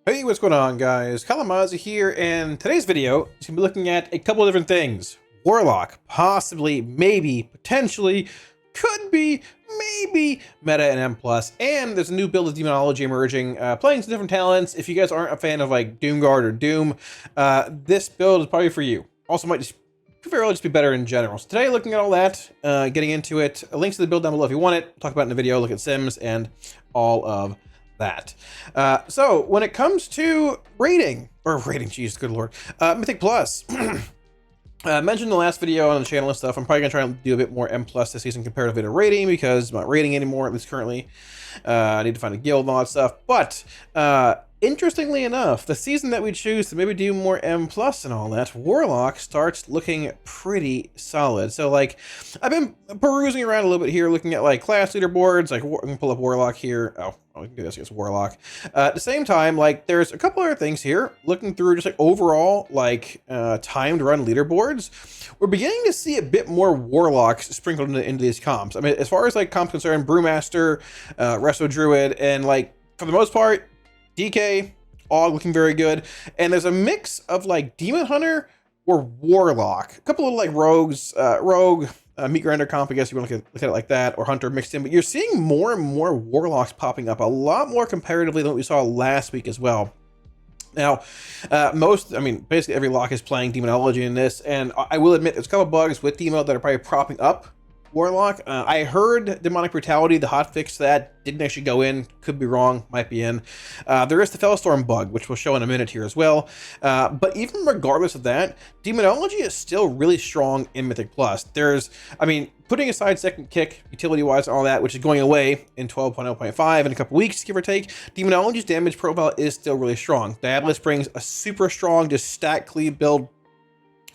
Hey, what's going on, guys? Kalamazi here, and today's video is going to be looking at a couple of different things. Warlock, possibly, maybe, potentially, could be, maybe, Meta in M+, and there's a new build of Demonology emerging, playing some different talents. If you guys aren't a fan of, like, Doomguard or Doom, this build is probably for you. Also might just be better in general. So today, looking at all that, getting into it, links to the build down below if you want it, talk about it in the video, look at Sims, and all of that. So when it comes to rating, geez, good lord, Mythic Plus, mentioned in the last video on the channel and stuff, I'm probably gonna try and do a bit more M Plus this season comparatively to rating, because I'm not rating anymore, at least currently. I need to find a guild and all that stuff, but interestingly enough, the season that we choose to maybe do more M Plus and all that, Warlock starts looking pretty solid. So like, I've been perusing around a little bit here, looking at like class leaderboards, like I can pull up Warlock here. Oh, we can do this against Warlock. At the same time, like there's a couple other things here, looking through just like overall, like timed run leaderboards, we're beginning to see a bit more Warlocks sprinkled into these comps. I mean, as far as like comps concerned, Brewmaster, Resto Druid, and like for the most part, DK, all looking very good. And there's a mix of like Demon Hunter or Warlock. A couple of like rogues, Meat Grinder comp, I guess you want to look at it like that, or Hunter mixed in. But you're seeing more and more Warlocks popping up, a lot more comparatively than what we saw last week as well. Now, basically every lock is playing Demonology in this, and I will admit there's a couple bugs with Demo that are probably propping up Warlock. I heard Demonic Brutality, the hotfix to that, didn't actually go in. Could be wrong, might be in. There is the Fellstorm bug, which we'll show in a minute here as well. But even regardless of that, Demonology is still really strong in Mythic Plus. There's, putting aside Second Kick, utility-wise and all that, which is going away in 12.0.5 in a couple weeks, give or take, Demonology's damage profile is still really strong. Diabolus brings a super strong, just stack cleave build,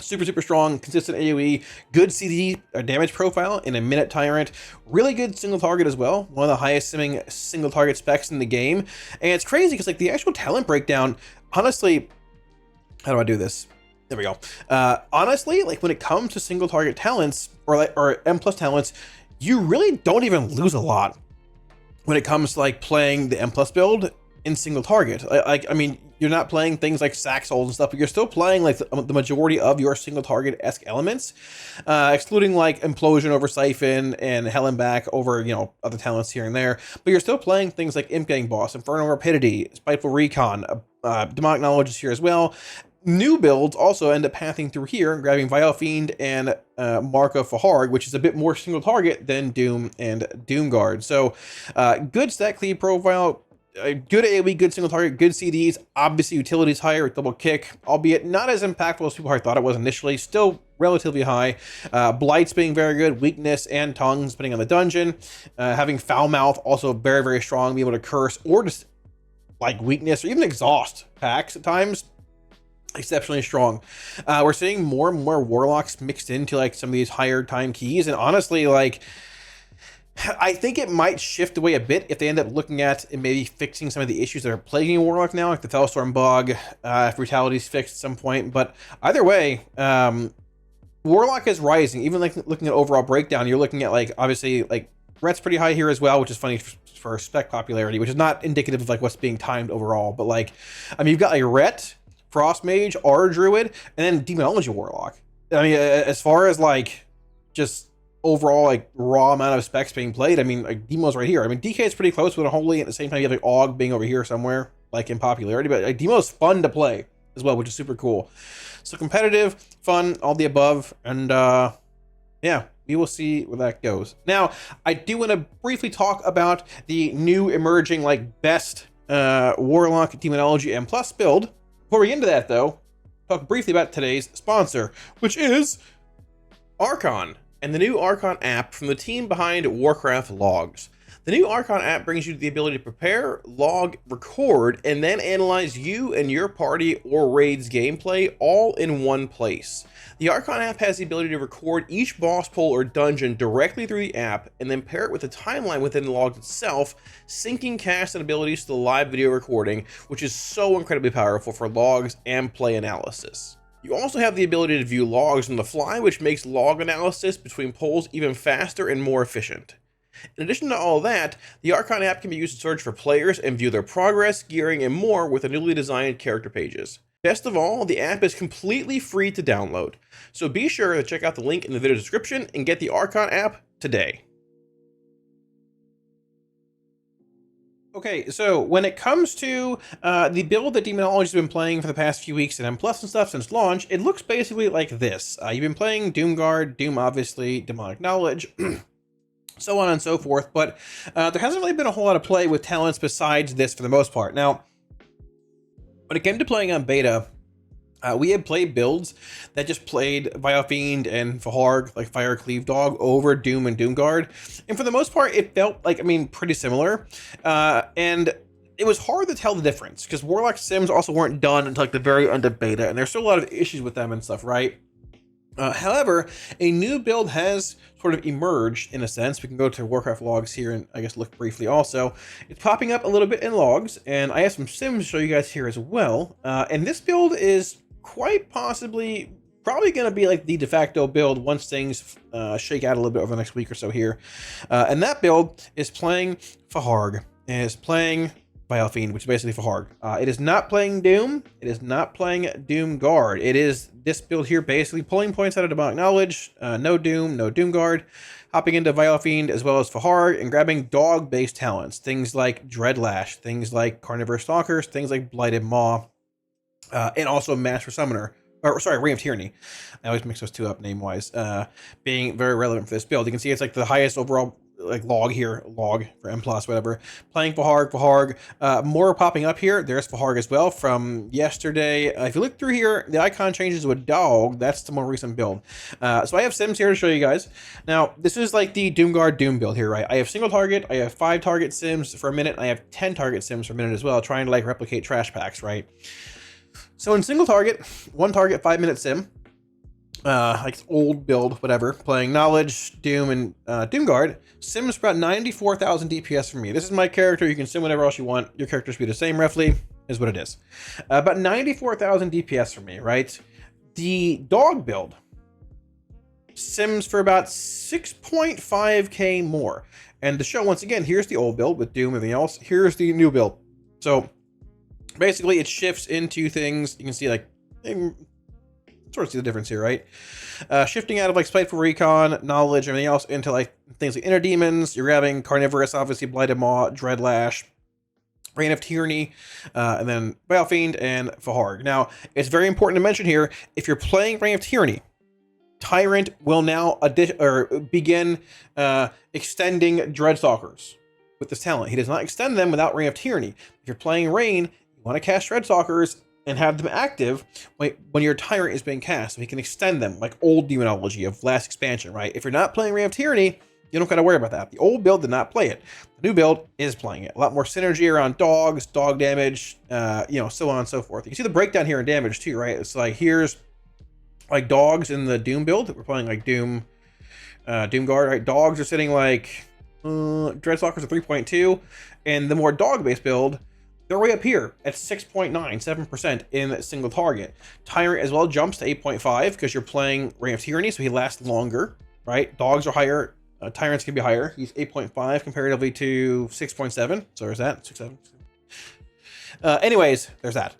super strong, consistent AoE, good CD damage profile in a minute tyrant, really good single target as well, one of the highest simming single target specs in the game. And it's crazy because like the actual talent breakdown, honestly, how do I do this? There we go. Honestly, like when it comes to single target talents or M plus talents, you really don't even lose a lot when it comes to like playing the M plus build in single target. You're not playing things like sack souls and stuff, but you're still playing like the majority of your single target-esque elements, excluding like Implosion over Siphon and Hell and Back over, other talents here and there. But you're still playing things like Imp Gang Boss, Infernal Rapidity, Spiteful Recon, Demonic Knowledge is here as well. New builds also end up pathing through here, grabbing Vile Fiend and Mark of Faharg, which is a bit more single target than Doom and Doomguard. So good stat cleave profile, good AoE, good single target, good CDs, obviously utilities higher with double kick, albeit not as impactful as people thought it was initially, still relatively high. Blights being very good, weakness and tongues depending on the dungeon. Having foul mouth also very strong, be able to curse or just like weakness or even exhaust packs at times. Exceptionally strong. We're seeing more and more Warlocks mixed into like some of these higher time keys, and honestly, like I think it might shift away a bit if they end up looking at and maybe fixing some of the issues that are plaguing Warlock now, like the Fellstorm bug, if Brutality's fixed at some point. But either way, Warlock is rising. Even like looking at overall breakdown, you're looking at like obviously like Ret's pretty high here as well, which is funny for spec popularity, which is not indicative of like what's being timed overall. But like, you've got like Ret, Frost Mage, R Druid, and then Demonology Warlock. As far as like just overall like raw amount of specs being played, like Demo's right here. DK is pretty close with a Holy, at the same time you have like Og being over here somewhere, like in popularity, but like Demo's fun to play as well, which is super cool. So competitive, fun, all the above, and yeah, we will see where that goes. Now, I do want to briefly talk about the new emerging like best Warlock Demonology M Plus build. Before we get into that though, talk briefly about today's sponsor, which is Archon, and the new Archon app from the team behind Warcraft logs. The new Archon app brings you the ability to prepare, log, record, and then analyze you and your party or raid's gameplay all in one place. The Archon app has the ability to record each boss pull or dungeon directly through the app and then pair it with the timeline within the log itself, syncing cast and abilities to the live video recording, which is so incredibly powerful for logs and play analysis. You also have the ability to view logs on the fly, which makes log analysis between pulls even faster and more efficient. In addition to all that, the Archon app can be used to search for players and view their progress, gearing, and more with the newly designed character pages. Best of all, the app is completely free to download, so be sure to check out the link in the video description and get the Archon app today. Okay, so when it comes to the build that Demonology's been playing for the past few weeks in M+ and stuff since launch, it looks basically like this. You've been playing Doomguard, Doom obviously, Demonic Knowledge, so on and so forth, but there hasn't really been a whole lot of play with talents besides this for the most part. Now, when it came to playing on beta, we had played builds that just played Vile Fiend and Faharg, like Fire Cleave Dog, over Doom and Doomguard. And for the most part, it felt like, pretty similar. And it was hard to tell the difference because Warlock Sims also weren't done until like the very end of beta, and there's still a lot of issues with them and stuff, right? However, a new build has sort of emerged in a sense. We can go to Warcraft logs here and I guess look briefly also. It's popping up a little bit in logs, and I have some sims to show you guys here as well. And this build is quite possibly probably going to be like the de facto build once things shake out a little bit over the next week or so here. And that build is playing Faharg, and is playing Vile Fiend, which is basically Faharg. It is not playing Doom. It is not playing Doomguard. It is this build here basically pulling points out of Demonic Knowledge, no Doom, no Doomguard, hopping into Vile Fiend as well as Faharg, and grabbing dog-based talents, things like Dreadlash, things like Carnivorous Stalkers, things like Blighted Maw, and also Master Summoner, or sorry, Ring of Tyranny. I always mix those two up name-wise, being very relevant for this build. You can see it's like the highest overall like log here, log for M+, whatever. Playing Faharg, more popping up here. There's Faharg as well from yesterday. If you look through here, the icon changes to a dog. That's the more recent build. So I have sims here to show you guys. Now, this is like the Doomguard Doom build here, right? I have single target, I have 5 target sims for a minute, and I have 10 target sims for a minute as well, trying to like replicate trash packs, right? So in single target, 1 target, 5-minute sim, like old build, whatever, playing Knowledge, Doom, and Doomguard, sims for about 94,000 DPS for me. This is my character. You can sim whatever else you want. Your character should be the same, roughly, is what it is. About 94,000 DPS for me, right? The dog build sims for about 6.5k more. And to show, once again, here's the old build with Doom and everything else. Here's the new build. So basically, it shifts into things. You can see, like, sort of see the difference here, right? Shifting out of like Spiteful Recon, Knowledge, everything else into like things like Inner Demons. You're grabbing Carnivorous, obviously Blighted Maw, Dreadlash, Reign of Tyranny, and then Vile Fiend and Faharg. Now, it's very important to mention here, if you're playing Reign of Tyranny, Tyrant will now begin extending Dreadstalkers with this talent. He does not extend them without Reign of Tyranny. If you're playing Reign, you want to cast Dreadstalkers and have them active when your Tyrant is being cast, so he can extend them, like old Demonology of last expansion, right? If you're not playing Reign of Tyranny, you don't got to worry about that. The old build did not play it. The new build is playing it. A lot more synergy around dogs, dog damage, so on and so forth. You can see the breakdown here in damage too, right? It's like, here's like dogs in the Doom build. We're playing like Doom, Doomguard, right? Dogs are sitting like, Dreadstalkers are 3.2, and the more dog-based build, they're way up here at 6.97% in single target. Tyrant as well jumps to 8.5 because you're playing Reign of Tyranny, so he lasts longer, right? Dogs are higher. Tyrants can be higher. He's 8.5 comparatively to 6.7. So there's that. 6.7. Anyways, there's that.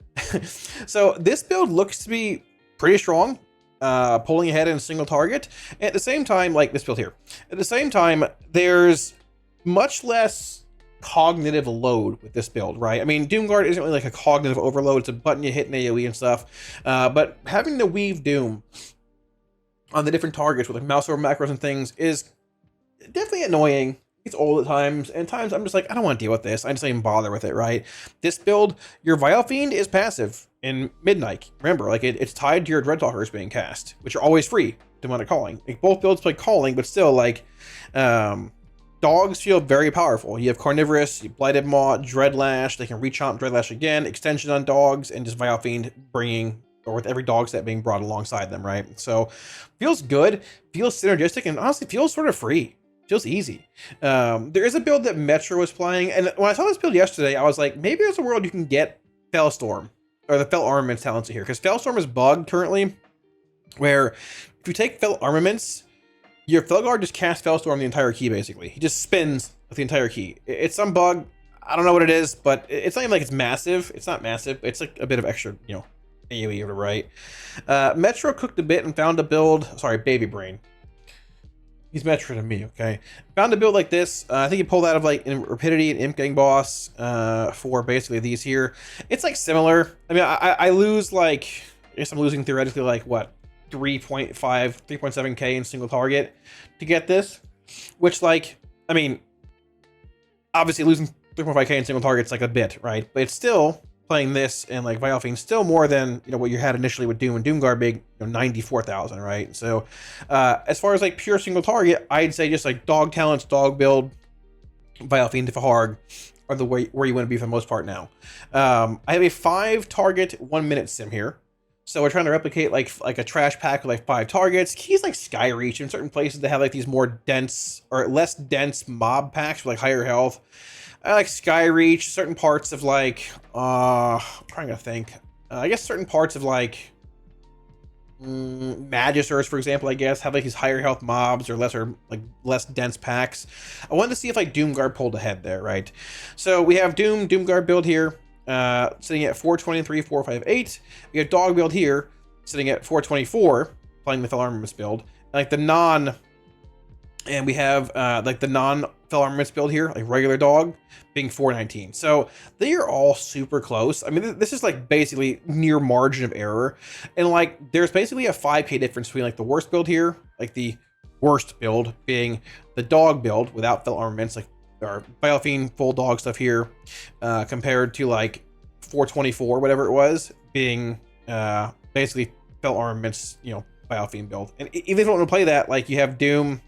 So this build looks to be pretty strong, pulling ahead in single target. At the same time, like this build here, at the same time, there's much less cognitive load with this build, right? I mean, Doomguard isn't really like a cognitive overload. It's a button you hit in AoE and stuff. But having to weave Doom on the different targets with like mouse over macros and things is definitely annoying. It's old at times, and times I'm just like, I don't want to deal with this. I just don't even bother with it, right? This build, your Vile Fiend is passive in Midnight. Remember, like it's tied to your Dreadstalkers being cast, which are always free. Demonic Calling. Like both builds play Calling, but still, like, dogs feel very powerful. You have Carnivorous, Blighted Maw, Dreadlash. They can rechomp Dreadlash again, extension on dogs, and just Vile Fiend bringing, or with every dog set being brought alongside them, right? So feels good, feels synergistic, and honestly feels sort of free. Feels easy. There is a build that Metro was playing, and when I saw this build yesterday, I was like, maybe there's a world you can get Fellstorm, or the Fell Armaments talents here, because Fellstorm is bugged currently, where if you take Fell Armaments, your Felguard just casts Fellstorm the entire key, basically. He just spins with the entire key. It's some bug. I don't know what it is, but it's not even like it's massive. It's not massive. It's like a bit of extra, you know, AoE or right. Metro cooked a bit and found a build. Sorry, Baby Brain. He's Metro to me, okay? Found a build like this. I think he pulled out of like in Rapidity and Imp Gang Boss for basically these here. It's like similar. I mean, I lose like, I guess I'm losing theoretically like what, 3.5, 3.7k in single target to get this, which like, I mean, obviously losing 3.5k in single target's like a bit, right? But it's still playing this and like Vile Fiend still more than, you know, what you had initially with Doom and Doomguard big, you know, 94,000, right? So as far as like pure single target, I'd say just like dog talents, dog build, Vile Fiend to Faharg are the way where you want to be for the most part now. I have a 5 target 1 minute sim here. So we're trying to replicate like a trash pack with like 5 targets. Keys like Skyreach in certain places that have like these more dense or less dense mob packs with like higher health. I like Skyreach, certain parts of like, I'm trying to think. I guess certain parts of like Magisters, for example, I guess, have like these higher health mobs or lesser, like less dense packs. I wanted to see if like Doomguard pulled ahead there, right? So we have Doomguard build here, sitting at 423, 458. We have Dog build here, sitting at 424, playing the Fel Armaments build. Like the non, and we have like the non-Fel Armaments build here, like regular Dog, being 419. So they are all super close. I mean, this is like basically near margin of error. And like, there's basically a 5k difference between like the worst build here, like the worst build being the Dog build without Fel Armaments, like our Vile Fiend full Dog stuff here, compared to like 424, whatever it was, being basically Fel Armaments, you know, Vile Fiend build. And even if you don't want to play that, like you have Doom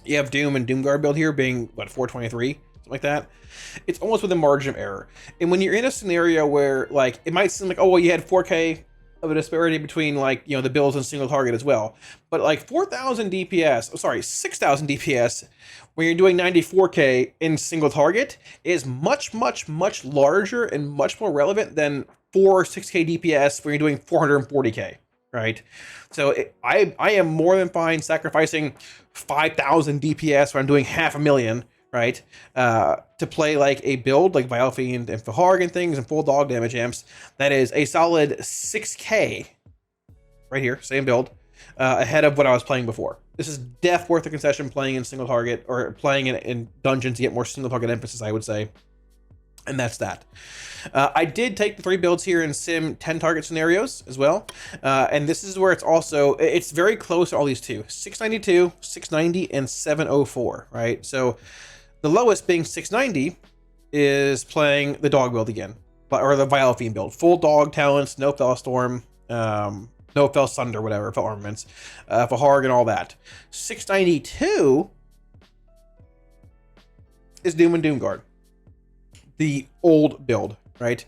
and Doomguard build here being what, 423, something like that. It's almost within margin of error. And when you're in a scenario where like it might seem like, oh well, you had 4k of a disparity between like, you know, the builds and single target as well, but like 4,000 DPS, oh sorry, 6,000 DPS when you're doing 94k in single target is much larger and much more relevant than 4 or 6k DPS when you're doing 440k. Right, so I am more than fine sacrificing 5,000 DPS when I'm doing 500,000, right, to play like a build like Vile Fiend and Faharg and things and full dog damage amps. That is a solid 6k right here, same build, ahead of what I was playing before. This is def worth the concession playing in single target or playing in dungeons to get more single target emphasis, I would say. And that's that. I did take the 3 builds here in sim 10 target scenarios as well. And this is where it's very close to all these two. 692, 690, and 704, right? So the lowest being 690 is playing the Dog build again, or the Vile Fiend build. Full Dog talents, no Fellstorm, no Fel Sunder, whatever, Fel Armaments, Faharg and all that. 692 is Doom and Doomguard. The old build, right?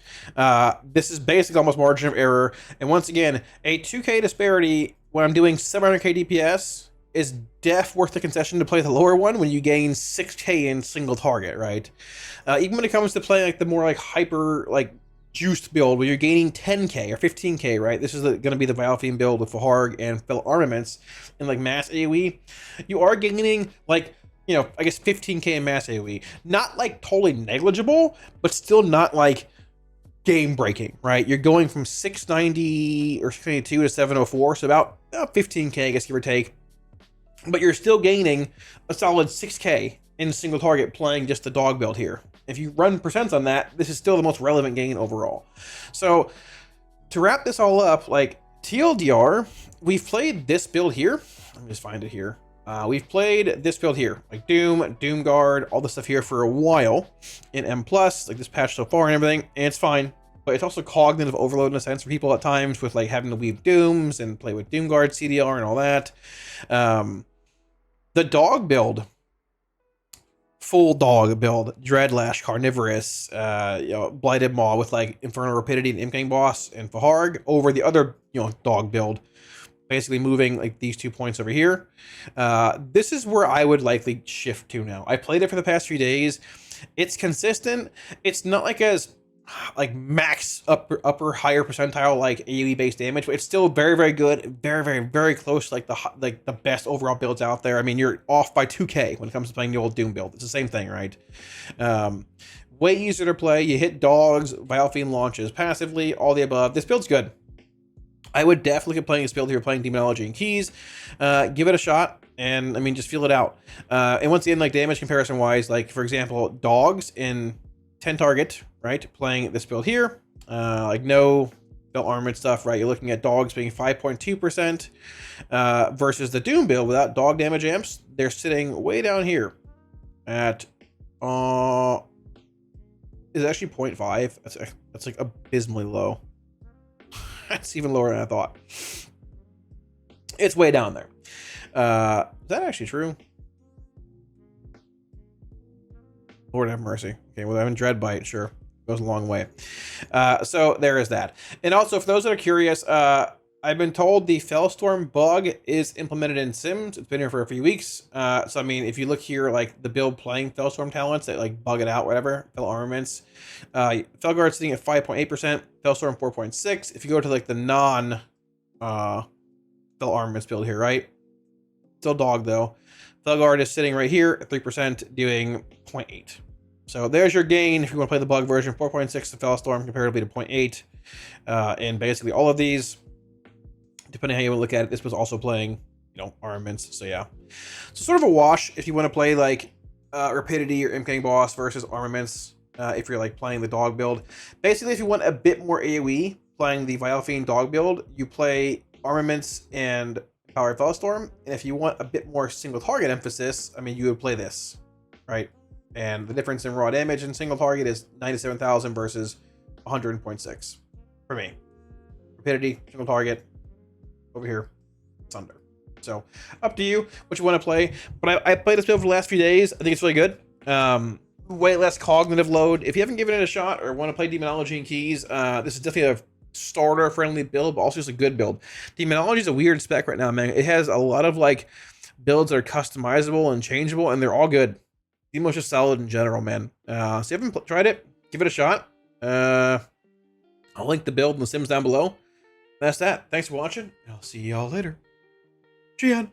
This is basically almost margin of error. And once again, a 2k disparity when I'm doing 700k DPS is def worth the concession to play the lower one when you gain 6k in single target, right? Even when it comes to playing like the more like hyper like juiced build where you're gaining 10k or 15k, right? This is going to be the Vile Fiend build with Faharg and Fel Armaments and like mass AoE. You are gaining like, you know, I guess 15k in mass AoE. Not like totally negligible, but still not like game breaking, right? You're going from 690 or 692 to 704, so about 15k, I guess, give or take. But you're still gaining a solid 6k in single target playing just the Dog build here. If you run percents on that, this is still the most relevant gain overall. So to wrap this all up, like TLDR, we've played this build here. Let me just find it here. We've played this build here, like Doom, Doomguard, all this stuff here for a while in M+, like this patch so far and everything, and it's fine. But it's also cognitive overload in a sense for people at times with like having to weave Dooms and play with Doomguard, CDR, and all that. The Dog build, full Dog build, Dreadlash, Carnivorous, you know, Blighted Maw with like Infernal Rapidity and Imp Gang Boss and Faharg over the other, you know, Dog build. Basically moving like these 2 points over here. This is where I would likely shift to now. I played it for the past few days. It's consistent. It's not like as like max upper higher percentile like AoE based damage, but it's still very very good, very close to like the best overall builds out there. I mean, you're off by 2k when it comes to playing the old Doom build. It's the same thing, right? Way easier to play. You hit dogs, Vile Fiend launches passively, all the above. This build's good. I would definitely look at playing this build here, playing Demonology and Keys. Give it a shot, and I mean, just feel it out. And once again, like damage comparison wise, like for example, dogs in 10 target, right? Playing this build here, like no belt armament stuff, right? You're looking at dogs being 5.2% versus the Doom build without dog damage amps. They're sitting way down here at is actually 0.5. That's like abysmally low. That's even lower than I thought. It's way down there. Is that actually true? Lord have mercy. Okay, well, I'm in Dreadbite, sure. Goes a long way. So there is that. And also, for those that are curious, I've been told the Fellstorm bug is implemented in Sims. It's been here for a few weeks. So, I mean, if you look here, like the build playing Fellstorm talents that like bug it out, whatever, Fell armaments. Felguard sitting at 5.8%, Fellstorm 4.6%. If you go to like the non Fell armaments build here, right? Still dog though. Felguard is sitting right here at 3%, doing 0.8. So there's your gain if you want to play the bug version, 4.6 to Fellstorm comparatively to 0.8. And basically all of these, depending how you want to look at it, this was also playing, you know, armaments. So yeah, so sort of a wash if you want to play like Rapidity or MK Boss versus armaments. If you're like playing the dog build, basically if you want a bit more AoE playing the Vile Fiend dog build, you play armaments and Power Fellstorm. And if you want a bit more single target emphasis, I mean, you would play this, right? And the difference in raw damage and single target is 97,000 versus 100.6 for me. Rapidity, single target. Over here, it's under. So up to you what you want to play. But I played this build for the last few days. I think it's really good. Way less cognitive load. If you haven't given it a shot or want to play Demonology and Keys, this is definitely a starter friendly build, but also just a good build. Demonology is a weird spec right now, man. It has a lot of like builds that are customizable and changeable, and they're all good. Demo's just solid in general, man. So if you haven't tried it, give it a shot. I'll link the build in the Sims down below. That's that. Thanks for watching. I'll see y'all later. Cheers.